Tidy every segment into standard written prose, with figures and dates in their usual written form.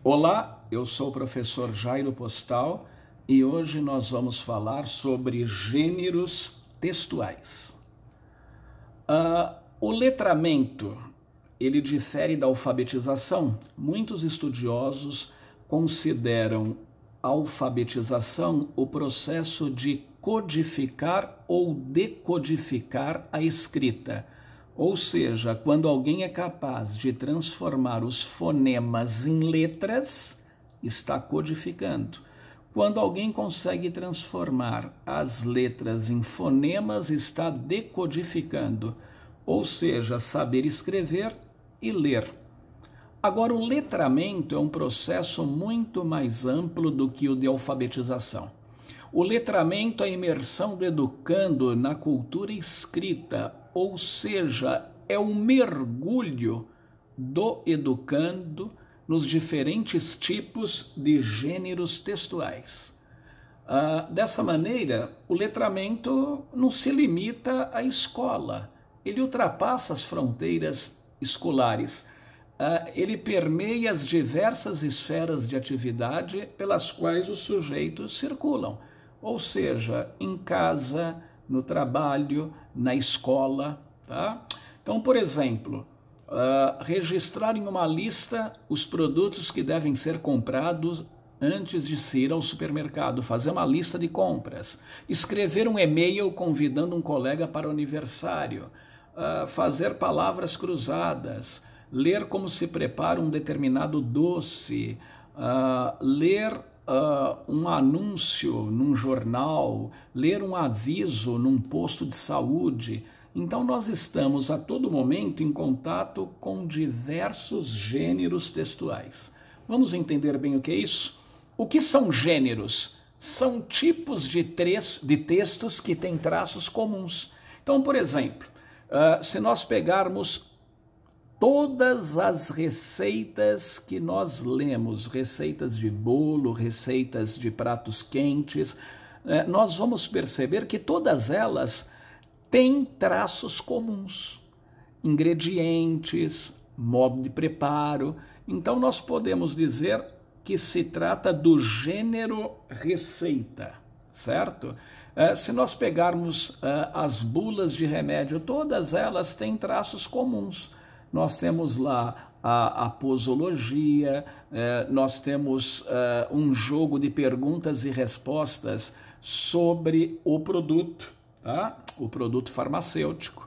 Olá, eu sou o professor Jairo Postal e hoje nós vamos falar sobre gêneros textuais. O letramento, ele difere da alfabetização. Muitos estudiosos consideram a alfabetização o processo de codificar ou decodificar a escrita. Ou seja, quando alguém é capaz de transformar os fonemas em letras, está codificando. Quando alguém consegue transformar as letras em fonemas, está decodificando. Ou seja, saber escrever e ler. Agora, o letramento é um processo muito mais amplo do que o de alfabetização. O letramento é a imersão do educando na cultura escrita, ou seja, é o mergulho do educando nos diferentes tipos de gêneros textuais. Dessa maneira, o letramento não se limita à escola, ele ultrapassa as fronteiras escolares. Ele permeia as diversas esferas de atividade pelas quais os sujeitos circulam, ou seja, em casa, no trabalho, na escola. Tá? Então, por exemplo, registrar em uma lista os produtos que devem ser comprados antes de se ir ao supermercado, fazer uma lista de compras, escrever um e-mail convidando um colega para o aniversário, fazer palavras cruzadas, ler como se prepara um determinado doce, ler um anúncio num jornal, ler um aviso num posto de saúde. Então nós estamos a todo momento em contato com diversos gêneros textuais. Vamos entender bem o que é isso? O que são gêneros? São tipos de textos que têm traços comuns. Então, por exemplo, se nós pegarmos todas as receitas que nós lemos, receitas de bolo, receitas de pratos quentes, nós vamos perceber que todas elas têm traços comuns, ingredientes, modo de preparo. Então nós podemos dizer que se trata do gênero receita, certo? Se nós pegarmos as bulas de remédio, todas elas têm traços comuns. Nós temos lá a posologia, nós temos um jogo de perguntas e respostas sobre o produto, tá? O produto farmacêutico.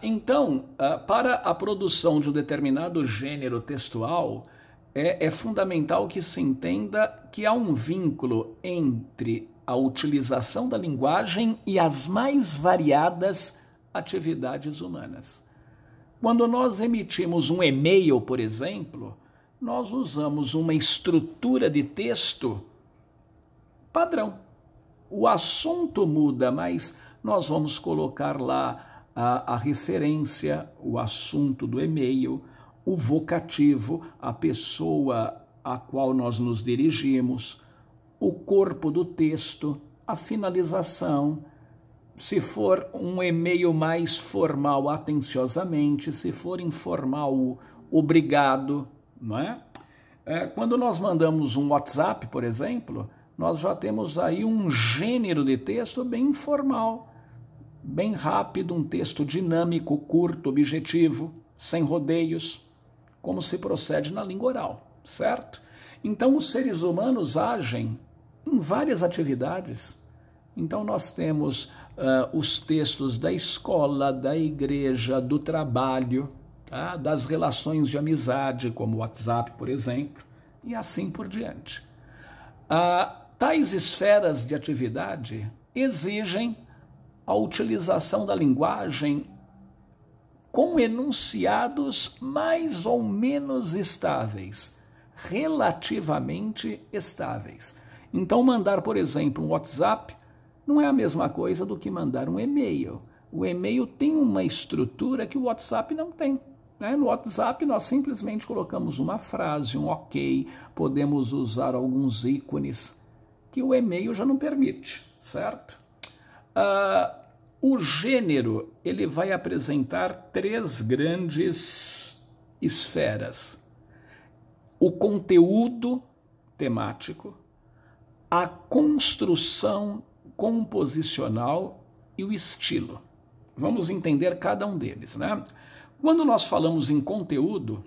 Então, para a produção de um determinado gênero textual, é fundamental que se entenda que há um vínculo entre a utilização da linguagem e as mais variadas atividades humanas. Quando nós emitimos um e-mail, por exemplo, nós usamos uma estrutura de texto padrão. O assunto muda, mas nós vamos colocar lá a referência, o assunto do e-mail, o vocativo, a pessoa a qual nós nos dirigimos, o corpo do texto, a finalização. Se for um e-mail mais formal, atenciosamente. Se for informal, obrigado, não é? Quando nós mandamos um WhatsApp, por exemplo, nós já temos aí um gênero de texto bem informal, bem rápido, um texto dinâmico, curto, objetivo, sem rodeios, como se procede na língua oral, certo? Então, os seres humanos agem em várias atividades. Então, nós temos os textos da escola, da igreja, do trabalho, tá? Das relações de amizade, como o WhatsApp, por exemplo, e assim por diante. Tais esferas de atividade exigem a utilização da linguagem com enunciados mais ou menos estáveis, relativamente estáveis. Então, mandar, por exemplo, um WhatsApp não é a mesma coisa do que mandar um e-mail. O e-mail tem uma estrutura que o WhatsApp não tem, né? No WhatsApp nós simplesmente colocamos uma frase, um ok, podemos usar alguns ícones que o e-mail já não permite, certo? O gênero, ele vai apresentar três grandes esferas. o conteúdo temático, a construção composicional e o estilo. Vamos entender cada um deles, né? Quando nós falamos em conteúdo,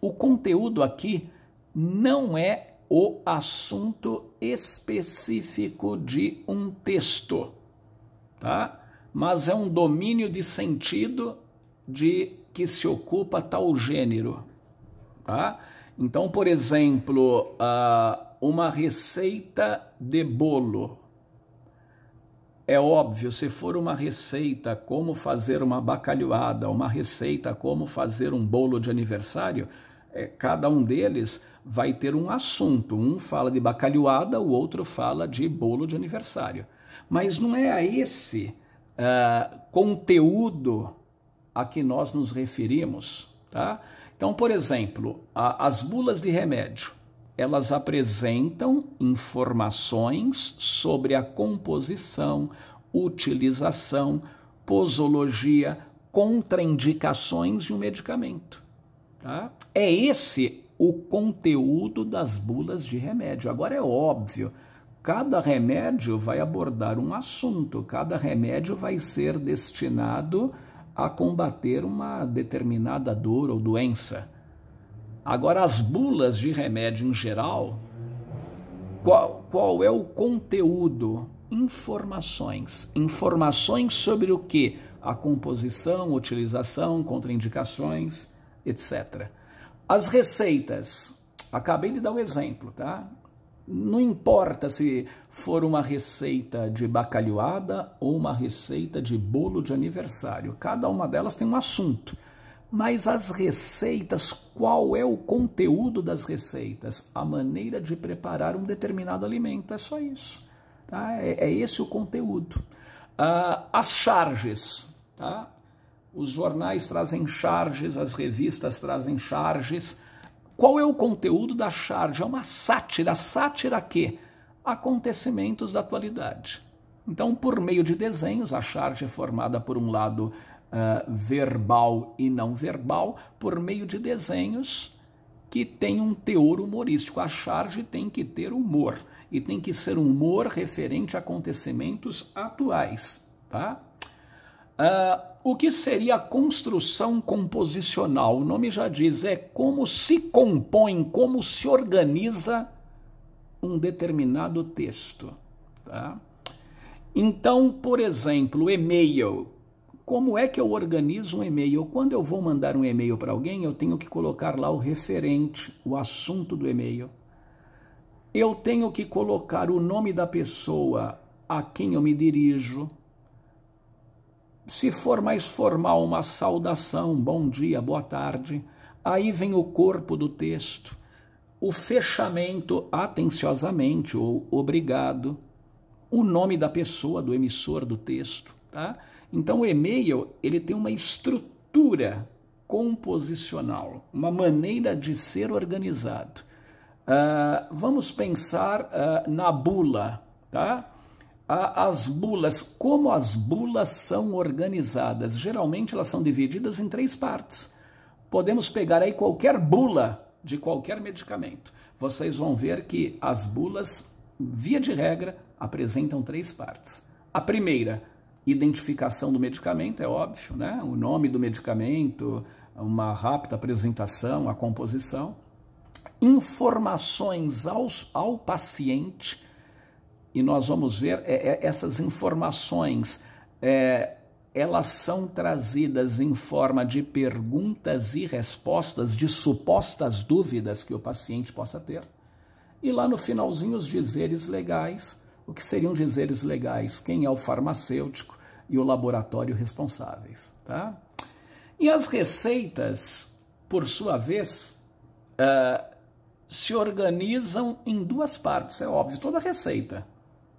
o conteúdo aqui não é o assunto específico de um texto, tá? Mas é um domínio de sentido de que se ocupa tal gênero, tá? Então, por exemplo, uma receita de bolo. É óbvio, se for uma receita como fazer uma bacalhoada, uma receita como fazer um bolo de aniversário, cada um deles vai ter um assunto. Um fala de bacalhoada, o outro fala de bolo de aniversário. Mas não é a esse conteúdo a que nós nos referimos, tá? Então, por exemplo, as bulas de remédio, elas apresentam informações sobre a composição, utilização, posologia, contraindicações de um medicamento, tá? É esse o conteúdo das bulas de remédio. Agora é óbvio, cada remédio vai abordar um assunto, cada remédio vai ser destinado a combater uma determinada dor ou doença. Agora, as bulas de remédio em geral, qual é o conteúdo? Informações. Informações sobre o que? A composição, utilização, contraindicações, etc. As receitas, acabei de dar um exemplo, tá? Não importa se for uma receita de bacalhoada ou uma receita de bolo de aniversário, cada uma delas tem um assunto. Mas as receitas, qual é o conteúdo das receitas? A maneira de preparar um determinado alimento, é só isso. Tá? É esse o conteúdo. As charges, tá? Os jornais trazem charges, as revistas trazem charges. Qual é o conteúdo da charge? É uma sátira. Sátira a quê? Acontecimentos da atualidade. Então, por meio de desenhos, a charge é formada por um lado verbal e não verbal, por meio de desenhos que tem um teor humorístico. A charge tem que ter humor, e tem que ser um humor referente a acontecimentos atuais, tá? O que seria a construção composicional? O nome já diz, é como se compõe, como se organiza um determinado texto, tá? Então, por exemplo, e-mail. Como é que eu organizo um e-mail? Quando eu vou mandar um e-mail para alguém, eu tenho que colocar lá o referente, o assunto do e-mail. Eu tenho que colocar o nome da pessoa a quem eu me dirijo. Se for mais formal, uma saudação, bom dia, boa tarde. Aí vem o corpo do texto, o fechamento, atenciosamente ou obrigado, o nome da pessoa, do emissor do texto, tá? Então o e-mail, ele tem uma estrutura composicional, uma maneira de ser organizado. Vamos pensar na bula, tá? As bulas, como as bulas são organizadas? Geralmente elas são divididas em 3 partes. Podemos pegar aí qualquer bula de qualquer medicamento. Vocês vão ver que as bulas, via de regra, apresentam 3 partes. A primeira, identificação do medicamento, é óbvio, né? O nome do medicamento, uma rápida apresentação, a composição. Informações ao paciente, e nós vamos ver essas informações, elas são trazidas em forma de perguntas e respostas de supostas dúvidas que o paciente possa ter. E lá no finalzinho os dizeres legais. O que seriam dizeres legais? Quem é o farmacêutico e o laboratório responsáveis, tá? E as receitas, por sua vez, se organizam em 2 partes, é óbvio, toda receita,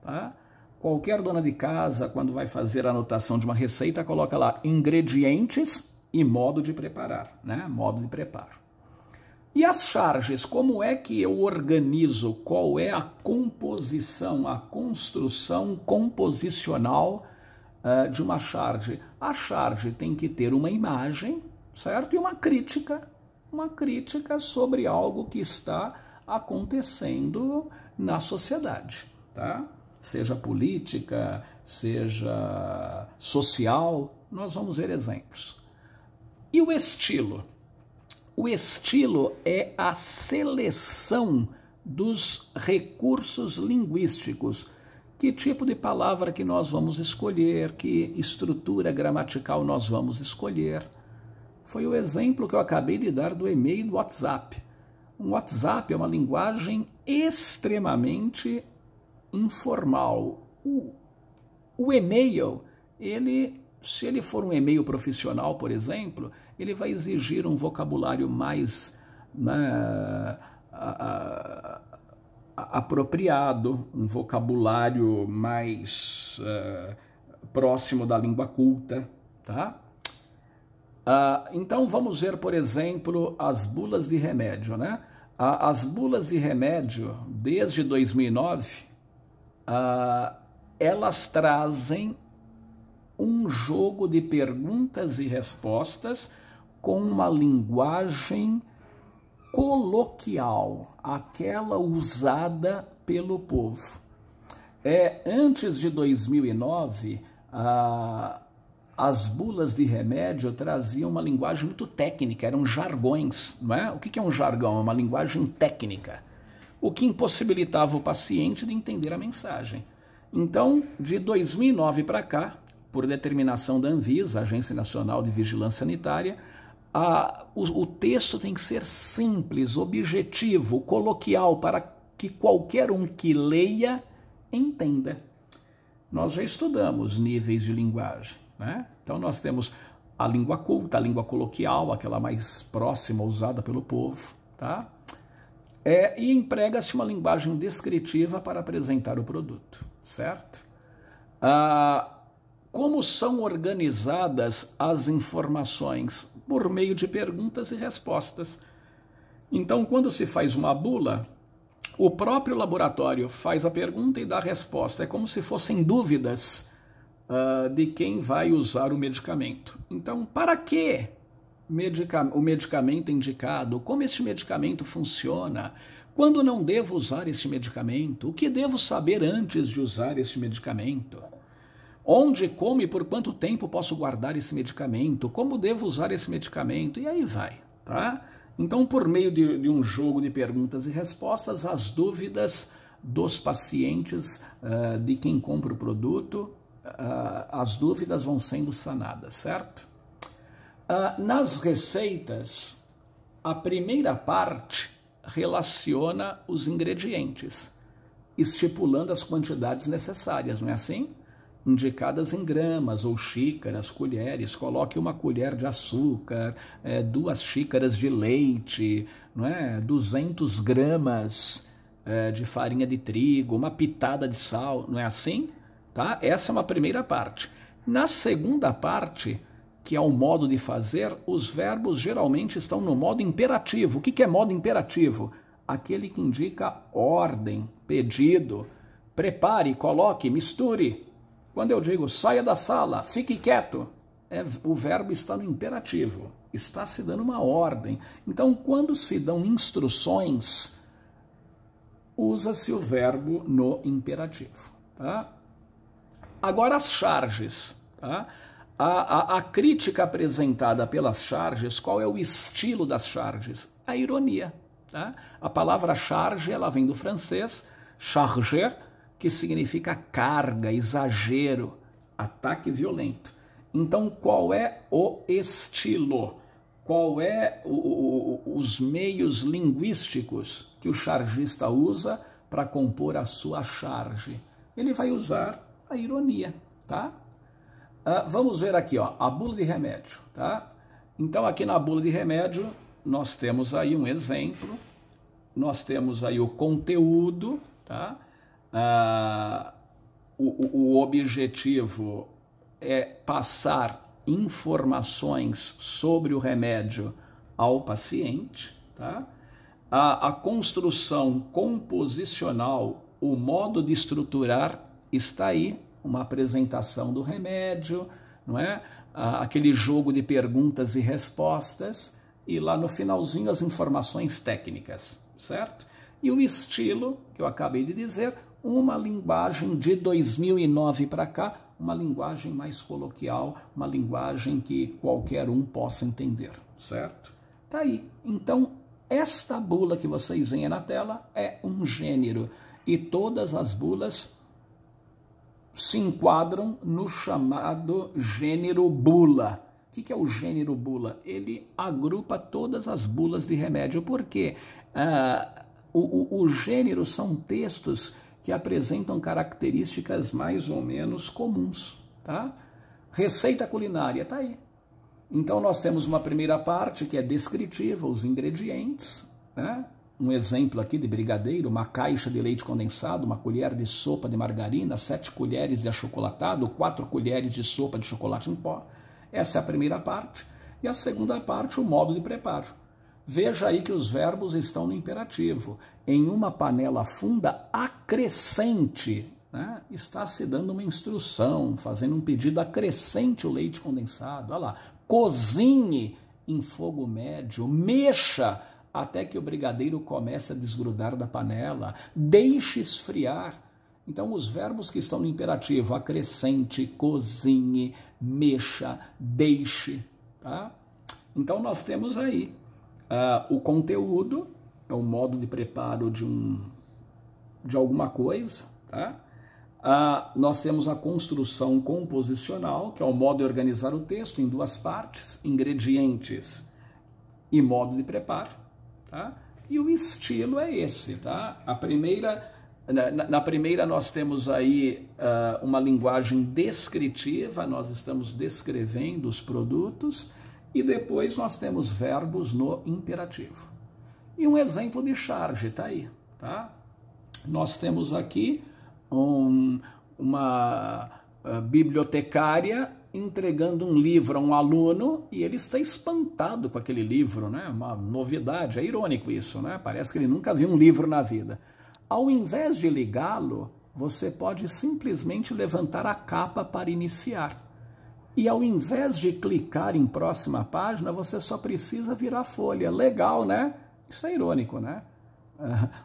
tá? Qualquer dona de casa, quando vai fazer a anotação de uma receita, coloca lá ingredientes e modo de preparar, né? Modo de preparo. E as charges, como é que eu organizo? Qual é a composição, a construção composicional de uma charge? A charge tem que ter uma imagem, certo? E uma crítica uma crítica sobre algo que está acontecendo na sociedade, tá? Seja política, seja social, nós vamos ver exemplos. E o estilo? O estilo é a seleção dos recursos linguísticos. Que tipo de palavra que nós vamos escolher, que estrutura gramatical nós vamos escolher. Foi o exemplo que eu acabei de dar do e-mail do WhatsApp. O WhatsApp é uma linguagem extremamente informal. O e-mail, se ele for um e-mail profissional, por exemplo, ele vai exigir um vocabulário mais apropriado, um vocabulário mais próximo da língua culta, tá? Então vamos ver, por exemplo, as bulas de remédio, né? As bulas de remédio, desde 2009, elas trazem um jogo de perguntas e respostas com uma linguagem coloquial, aquela usada pelo povo. Antes de 2009, as bulas de remédio traziam uma linguagem muito técnica, eram jargões, não é? O que é um jargão? É uma linguagem técnica, o que impossibilitava o paciente de entender a mensagem. Então, de 2009 para cá, por determinação da Anvisa, Agência Nacional de Vigilância Sanitária, o texto tem que ser simples, objetivo, coloquial, para que qualquer um que leia entenda. Nós já estudamos níveis de linguagem, né? Então nós temos a língua culta, a língua coloquial, aquela mais próxima, usada pelo povo, tá? E emprega-se uma linguagem descritiva para apresentar o produto, certo? Como são organizadas as informações? Por meio de perguntas e respostas. Então, quando se faz uma bula, o próprio laboratório faz a pergunta e dá a resposta. É como se fossem dúvidas de quem vai usar o medicamento. Então, para que o medicamento indicado? Como esse medicamento funciona? Quando não devo usar esse medicamento? O que devo saber antes de usar esse medicamento? Onde, como e por quanto tempo posso guardar esse medicamento? Como devo usar esse medicamento? E aí vai, tá? Então, por meio de um jogo de perguntas e respostas, as dúvidas dos pacientes, de quem compra o produto, as dúvidas vão sendo sanadas, certo? Nas receitas, a primeira parte relaciona os ingredientes, estipulando as quantidades necessárias, não é assim? Indicadas em gramas ou xícaras, colheres, coloque 1 colher de açúcar, 2 xícaras de leite, não é? 200 gramas de farinha de trigo, 1 pitada de sal, não é assim? Tá? Essa é uma primeira parte. Na segunda parte, que é o modo de fazer, os verbos geralmente estão no modo imperativo. O que é modo imperativo? Aquele que indica ordem, pedido, prepare, coloque, misture. Quando eu digo saia da sala, fique quieto, o verbo está no imperativo, está se dando uma ordem. Então, quando se dão instruções, usa-se o verbo no imperativo. Tá? Agora, as charges. Tá? A crítica apresentada pelas charges, qual é o estilo das charges? A ironia. Tá? A palavra charge, ela vem do francês, charger, que significa carga, exagero, ataque violento. Então, qual é o estilo? Qual é os meios linguísticos que o chargista usa para compor a sua charge? Ele vai usar a ironia, tá? Vamos ver aqui, ó, a bula de remédio, tá? Então, aqui na bula de remédio, nós temos aí um exemplo, nós temos aí o conteúdo, tá? O objetivo é passar informações sobre o remédio ao paciente, tá? A construção composicional, o modo de estruturar está aí, uma apresentação do remédio, não é? Aquele jogo de perguntas e respostas, e lá no finalzinho as informações técnicas, certo? E o estilo, que eu acabei de dizer, uma linguagem de 2009 para cá, uma linguagem mais coloquial, uma linguagem que qualquer um possa entender, certo? Tá aí. Então, esta bula que vocês veem na tela é um gênero, e todas as bulas se enquadram no chamado gênero bula. O que é o gênero bula? Ele agrupa todas as bulas de remédio, porque o gênero são textos que apresentam características mais ou menos comuns, tá? Receita culinária, tá aí. Então nós temos uma primeira parte que é descritiva, os ingredientes, né? Um exemplo aqui de brigadeiro, uma caixa de leite condensado, uma colher de sopa de margarina, 7 colheres de achocolatado, 4 colheres de sopa de chocolate em pó. Essa é a primeira parte. E a segunda parte, o modo de preparo. Veja aí que os verbos estão no imperativo. Em uma panela funda, acrescente, né? Está se dando uma instrução, fazendo um pedido, acrescente o leite condensado. Olha lá, cozinhe em fogo médio, mexa até que o brigadeiro comece a desgrudar da panela, deixe esfriar. Então, os verbos que estão no imperativo, acrescente, cozinhe, mexa, deixe, tá? Então, nós temos aí o conteúdo, é o modo de preparo de alguma coisa, tá? Nós temos a construção composicional, que é o modo de organizar o texto em 2 partes, ingredientes e modo de preparo, tá? E o estilo é esse, tá? Na primeira nós temos aí uma linguagem descritiva, nós estamos descrevendo os produtos, e depois nós temos verbos no imperativo. E um exemplo de charge, tá aí, tá? Nós temos aqui uma bibliotecária entregando um livro a um aluno e ele está espantado com aquele livro, né? Uma novidade, é irônico isso, né? Parece que ele nunca viu um livro na vida. Ao invés de ligá-lo, você pode simplesmente levantar a capa para iniciar. E ao invés de clicar em próxima página, você só precisa virar a folha. Legal, né? Isso é irônico, né?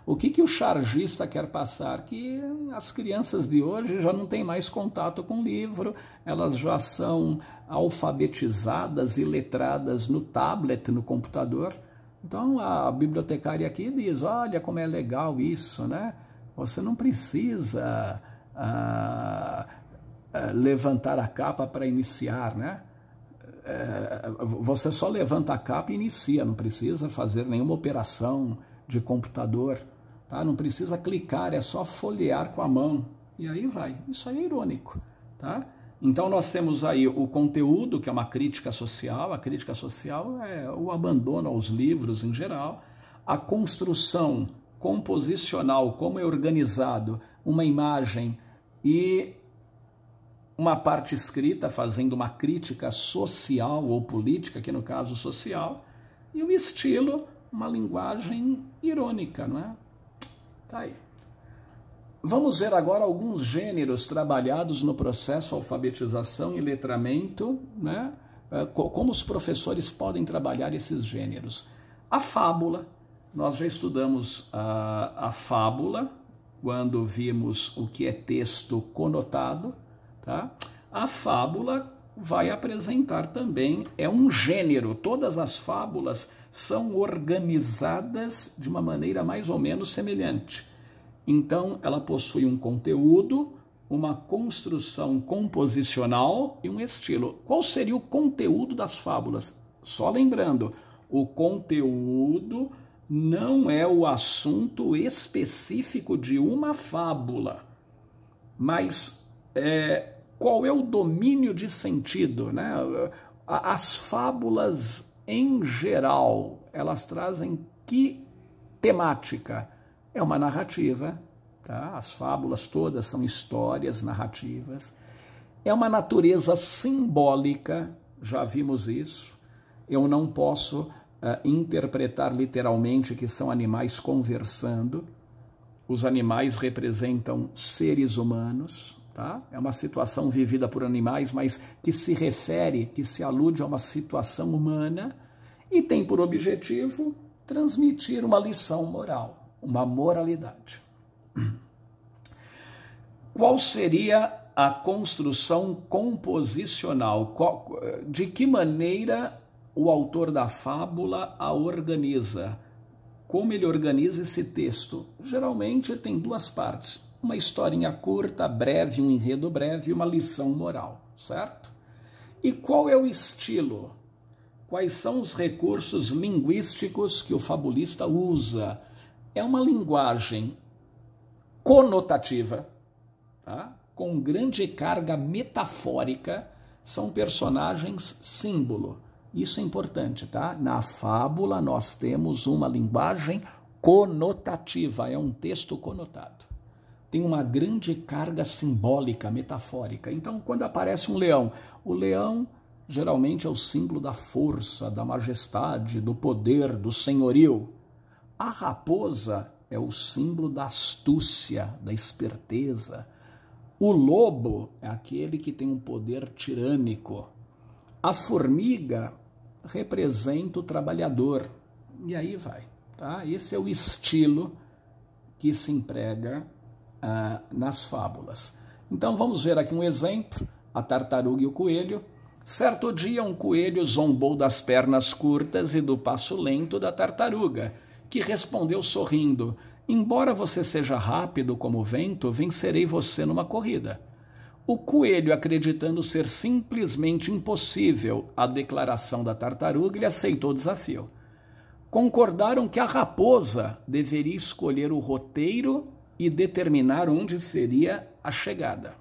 O que o chargista quer passar? Que as crianças de hoje já não têm mais contato com o livro, elas já são alfabetizadas e letradas no tablet, no computador. Então a bibliotecária aqui diz, olha como é legal isso, né? Você não precisa levantar a capa para iniciar, né? Você só levanta a capa e inicia, não precisa fazer nenhuma operação de computador, tá? Não precisa clicar, é só folhear com a mão, e aí vai. Isso aí é irônico, tá? Então nós temos aí o conteúdo, que é uma crítica social, a crítica social é o abandono aos livros em geral, a construção composicional, como é organizado uma imagem e uma parte escrita fazendo uma crítica social ou política, aqui no caso social, e o estilo, uma linguagem irônica, não é? Tá aí. Vamos ver agora alguns gêneros trabalhados no processo alfabetização e letramento, né? Como os professores podem trabalhar esses gêneros. A fábula, nós já estudamos a fábula, quando vimos o que é texto conotado, tá? A fábula vai apresentar também, é um gênero, todas as fábulas são organizadas de uma maneira mais ou menos semelhante. Então, ela possui um conteúdo, uma construção composicional e um estilo. Qual seria o conteúdo das fábulas? Só lembrando, o conteúdo não é o assunto específico de uma fábula, mas qual é o domínio de sentido, né? As fábulas em geral, elas trazem que temática? É uma narrativa, tá? As fábulas todas são histórias narrativas. É uma natureza simbólica, já vimos isso. Eu não posso interpretar literalmente que são animais conversando. Os animais representam seres humanos, tá? É uma situação vivida por animais, mas que se refere, que se alude a uma situação humana. e tem por objetivo transmitir uma lição moral, uma moralidade. Qual seria a construção composicional? De que maneira o autor da fábula a organiza? Como ele organiza esse texto? Geralmente tem duas partes. Uma historinha curta, breve, um enredo breve e uma lição moral, certo? E qual é o estilo? Quais são os recursos linguísticos que o fabulista usa? É uma linguagem conotativa, tá? Com grande carga metafórica, são personagens símbolo. Isso é importante, tá? Na fábula nós temos uma linguagem conotativa, é um texto conotado. Tem uma grande carga simbólica, metafórica. Então, quando aparece um leão, o leão geralmente é o símbolo da força, da majestade, do poder, do senhorio. A raposa é o símbolo da astúcia, da esperteza. O lobo é aquele que tem um poder tirânico. A formiga representa o trabalhador. E aí vai, tá? Esse é o estilo que se emprega nas fábulas. Então vamos ver aqui um exemplo, a tartaruga e o coelho. Certo dia um coelho zombou das pernas curtas e do passo lento da tartaruga, que respondeu sorrindo: embora você seja rápido como o vento, vencerei você numa corrida. O coelho, acreditando ser simplesmente impossível a declaração da tartaruga, lhe aceitou o desafio. Concordaram que a raposa deveria escolher o roteiro e determinar onde seria a chegada.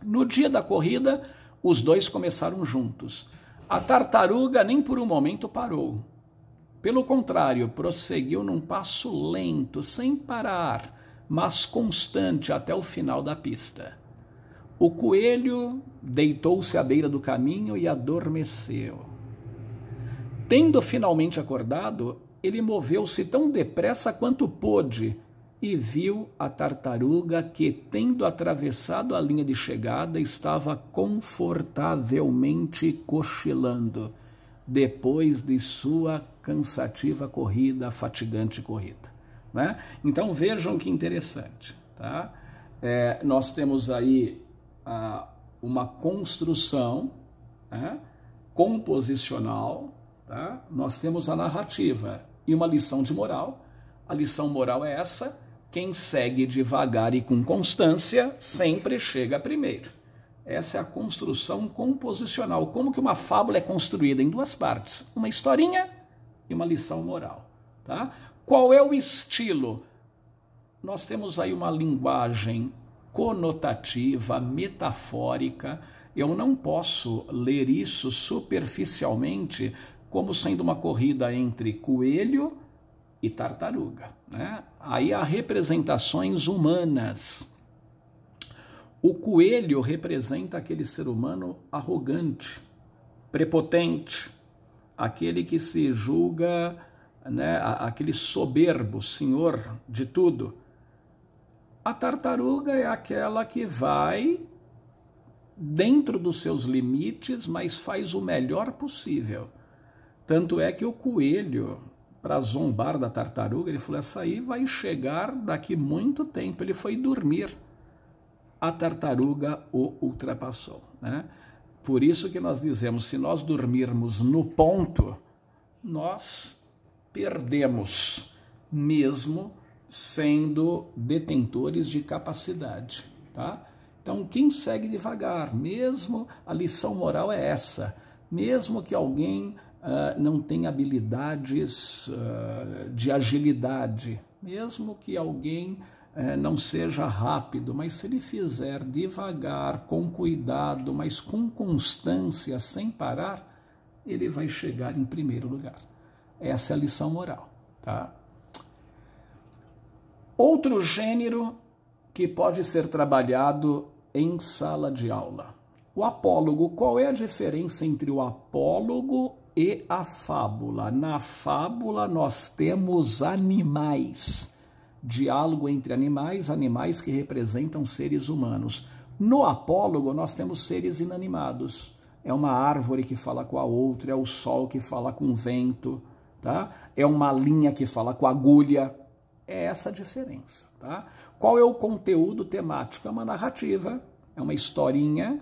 No dia da corrida, os dois começaram juntos. A tartaruga nem por um momento parou. Pelo contrário, prosseguiu num passo lento, sem parar, mas constante até o final da pista. O coelho deitou-se à beira do caminho e adormeceu. Tendo finalmente acordado, ele moveu-se tão depressa quanto pôde e viu a tartaruga que, tendo atravessado a linha de chegada, estava confortavelmente cochilando, depois de sua cansativa corrida, fatigante corrida, né? Então vejam que interessante, tá? Nós temos aí uma construção, né, composicional, tá? Nós temos a narrativa e uma lição de moral. A lição moral é essa: quem segue devagar e com constância sempre chega primeiro. Essa é a construção composicional. Como que uma fábula é construída? Em duas partes, uma historinha e uma lição moral, tá? Qual é o estilo? Nós temos aí uma linguagem conotativa, metafórica. Eu não posso ler isso superficialmente como sendo uma corrida entre coelho e tartaruga, né? Aí há representações humanas. O coelho representa aquele ser humano arrogante, prepotente, aquele que se julga, né, aquele soberbo, senhor de tudo. A tartaruga é aquela que vai dentro dos seus limites, mas faz o melhor possível. Tanto é que o coelho, para zombar da tartaruga, ele falou: essa aí vai chegar daqui muito tempo. Ele foi dormir. A tartaruga o ultrapassou, né? Por isso que nós dizemos, se nós dormirmos no ponto, nós perdemos, mesmo sendo detentores de capacidade, tá? Então, quem segue devagar, mesmo a lição moral é essa, mesmo que alguém não tenha habilidades de agilidade, mesmo que alguém não seja rápido, mas se ele fizer devagar, com cuidado, mas com constância, sem parar, ele vai chegar em primeiro lugar. Essa é a lição moral, tá? Outro gênero que pode ser trabalhado em sala de aula. O apólogo. Qual é a diferença entre o apólogo e a fábula? Na fábula nós temos animais, diálogo entre animais, animais que representam seres humanos. No apólogo nós temos seres inanimados, é uma árvore que fala com a outra, é o sol que fala com o vento, tá? É uma linha que fala com a agulha. É essa a diferença, tá? Qual é o conteúdo temático? É uma narrativa, é uma historinha,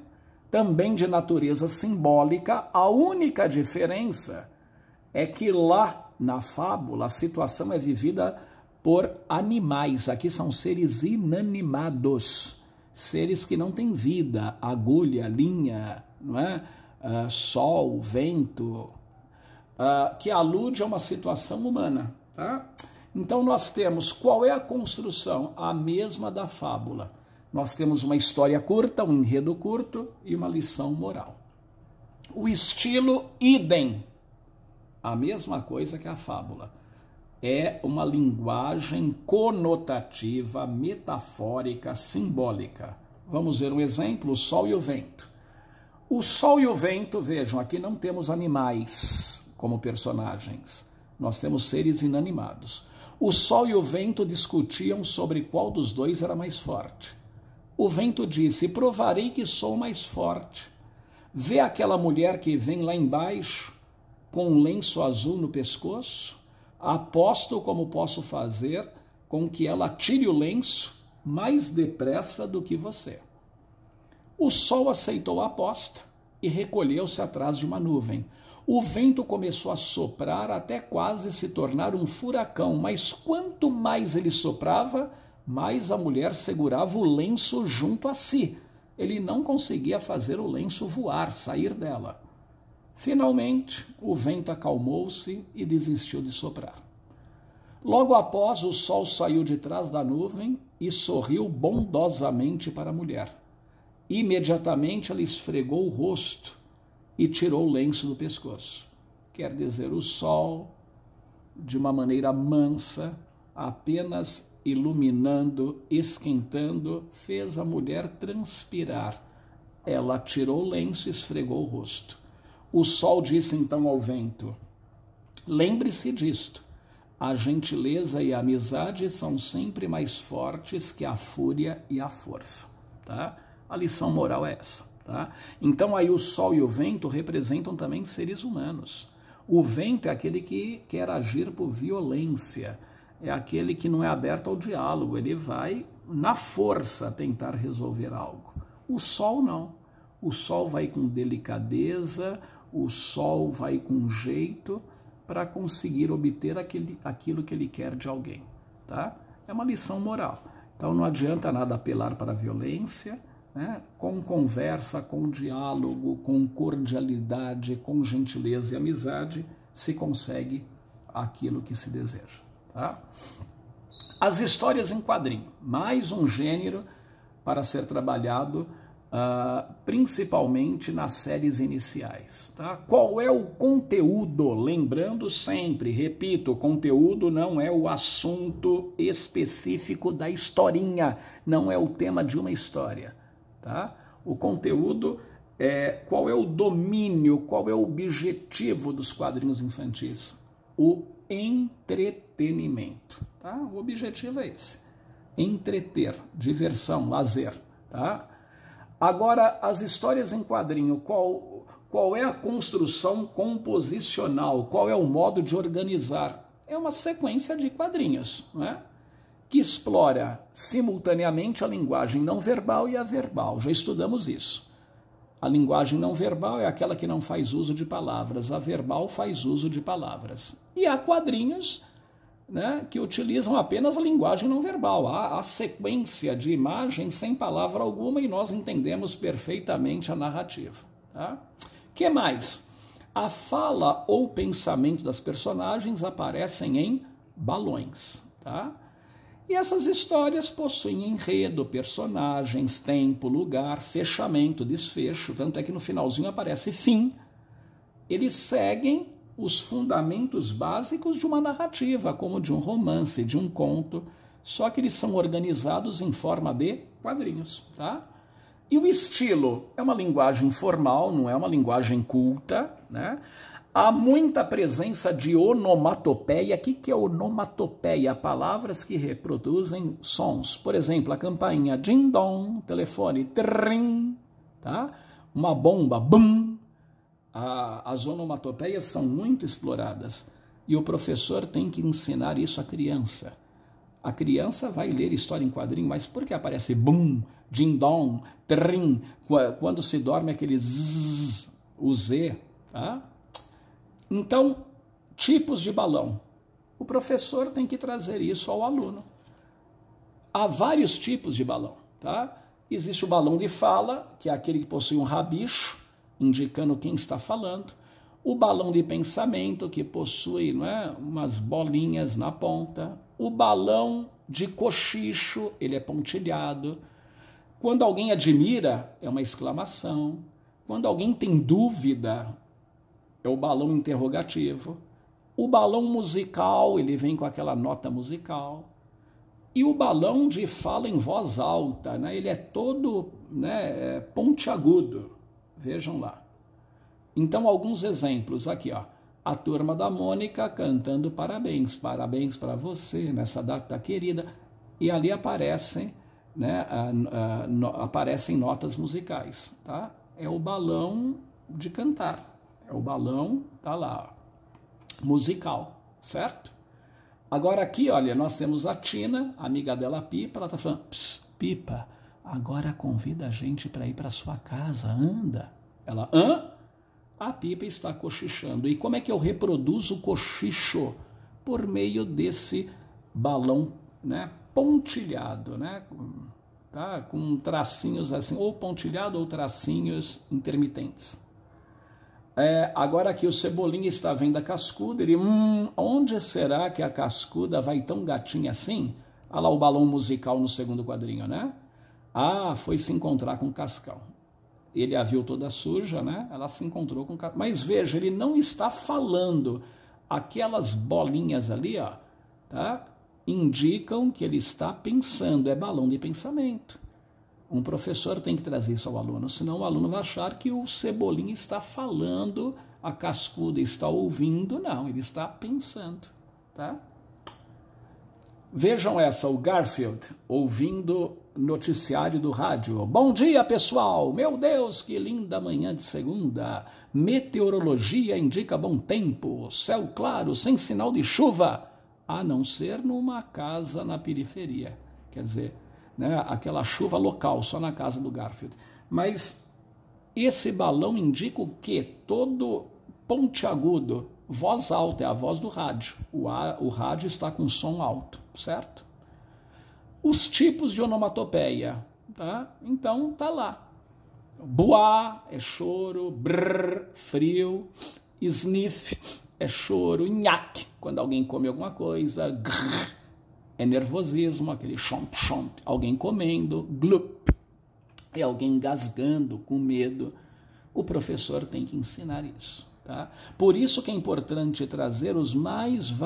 também de natureza simbólica. A única diferença é que lá na fábula a situação é vivida por animais. Aqui são seres inanimados, seres que não têm vida, agulha, linha, não é? Sol, vento, que alude a uma situação humana, tá? Então nós temos, qual é a construção? A mesma da fábula. Nós temos uma história curta, um enredo curto e uma lição moral. O estilo, idem, a mesma coisa que a fábula. É uma linguagem conotativa, metafórica, simbólica. Vamos ver um exemplo, o sol e o vento. O sol e o vento, vejam, aqui não temos animais como personagens. Nós temos seres inanimados. O sol e o vento discutiam sobre qual dos dois era mais forte. O vento disse, provarei que sou mais forte. Vê aquela mulher que vem lá embaixo, com um lenço azul no pescoço? Aposto como posso fazer com que ela tire o lenço mais depressa do que você. O sol aceitou a aposta e recolheu-se atrás de uma nuvem. O vento começou a soprar até quase se tornar um furacão, mas quanto mais ele soprava, mais a mulher segurava o lenço junto a si. Ele não conseguia fazer o lenço voar, sair dela. Finalmente, o vento acalmou-se e desistiu de soprar. Logo após, o sol saiu de trás da nuvem e sorriu bondosamente para a mulher. Imediatamente ela esfregou o rosto e tirou o lenço do pescoço. Quer dizer, o sol, de uma maneira mansa, apenas iluminando, esquentando, fez a mulher transpirar. Ela tirou o lenço e esfregou o rosto. O sol disse então ao vento, lembre-se disto, a gentileza e a amizade são sempre mais fortes que a fúria e a força. Tá? A lição moral é essa. Tá? Então aí o sol e o vento representam também seres humanos. O vento é aquele que quer agir por violência, é aquele que não é aberto ao diálogo, ele vai na força tentar resolver algo. O sol não, o sol vai com delicadeza, o sol vai com jeito para conseguir obter aquilo que ele quer de alguém. Tá? É uma lição moral. Então não adianta nada apelar para a violência, né? Com conversa, com diálogo, com cordialidade, com gentileza e amizade, se consegue aquilo que se deseja. Tá? As histórias em quadrinho, mais um gênero para ser trabalhado, principalmente nas séries iniciais. Tá? Qual é o conteúdo? Lembrando sempre, repito, o conteúdo não é o assunto específico da historinha, não é o tema de uma história. Tá? O conteúdo é qual é o domínio, qual é o objetivo dos quadrinhos infantis? O entretenimento. Tá? O objetivo é esse. Entreter, diversão, lazer. Tá? Agora, as histórias em quadrinho, qual é a construção composicional? Qual é o modo de organizar? É uma sequência de quadrinhos, não é? Que explora simultaneamente a linguagem não verbal e a verbal. Já estudamos isso. A linguagem não verbal é aquela que não faz uso de palavras, a verbal faz uso de palavras. E há quadrinhos, né, que utilizam apenas a linguagem não verbal, há a sequência de imagens sem palavra alguma e nós entendemos perfeitamente a narrativa. Tá? Que mais? A fala ou pensamento das personagens aparecem em balões. Tá? E essas histórias possuem enredo, personagens, tempo, lugar, fechamento, desfecho, tanto é que no finalzinho aparece fim. Eles seguem os fundamentos básicos de uma narrativa, como de um romance, de um conto, só que eles são organizados em forma de quadrinhos. Tá? E o estilo é uma linguagem formal, não é uma linguagem culta, né? Há muita presença de onomatopeia. O que é onomatopeia? Palavras que reproduzem sons. Por exemplo, a campainha, din-dong, telefone, trim, tá? Uma bomba, bum. as onomatopeias são muito exploradas e o professor tem que ensinar isso à criança. A criança vai ler história em quadrinho, mas por que aparece bum, din-dong, trim, quando se dorme aquele zzz, o Z, tá? Então, tipos de balão. O professor tem que trazer isso ao aluno. Há vários tipos de balão, tá? Existe o balão de fala, que é aquele que possui um rabicho, indicando quem está falando. O balão de pensamento, que possui, não é, umas bolinhas na ponta. O balão de cochicho, ele é pontilhado. Quando alguém admira, é uma exclamação. Quando alguém tem dúvida, é o balão interrogativo. O balão musical, ele vem com aquela nota musical. E o balão de fala em voz alta, né? Ele é todo, né, pontiagudo. Vejam lá. Então, alguns exemplos aqui, ó. A turma da Mônica cantando parabéns, parabéns para você nessa data querida. E ali aparecem, né, aparecem notas musicais, tá? É o balão de cantar. É o balão, tá lá, ó, musical, certo? Agora aqui, olha, nós temos a Tina, amiga dela, Pipa, ela tá falando, Pipa, agora convida a gente para ir para sua casa, anda. Ela, hã? A Pipa está cochichando. E como é que eu reproduzo o cochicho? Por meio desse balão, né, pontilhado, né, tá, com tracinhos assim, ou pontilhado ou tracinhos intermitentes. Agora aqui o Cebolinha está vendo a cascuda, ele, onde será que a cascuda vai tão gatinha assim? Olha lá o balão musical no segundo quadrinho, né? Ah, foi se encontrar com o Cascão. Ele a viu toda suja, né? Ela se encontrou com o Cascão. Mas veja, ele não está falando. Aquelas bolinhas ali, ó, tá? Indicam que ele está pensando, é balão de pensamento. Um professor tem que trazer isso ao aluno, senão o aluno vai achar que o Cebolinha está falando, a cascuda está ouvindo. Não, ele está pensando, tá? Vejam essa, o Garfield, ouvindo noticiário do rádio. Bom dia, pessoal! Meu Deus, que linda manhã de segunda. Meteorologia indica bom tempo, céu claro, sem sinal de chuva, a não ser numa casa na periferia. Quer dizer, né, aquela chuva local, só na casa do Garfield. Mas esse balão indica o quê? Todo pontiagudo, voz alta, é a voz do rádio. O rádio está com som alto, certo? Os tipos de onomatopeia, tá? Então, tá lá. Buá é choro, brrr, frio, sniff é choro, nhaque, quando alguém come alguma coisa, grrr, é nervosismo, aquele chomp, chomp, alguém comendo, glup, é alguém engasgando, com medo. O professor tem que ensinar isso, tá? Por isso que é importante trazer os mais variados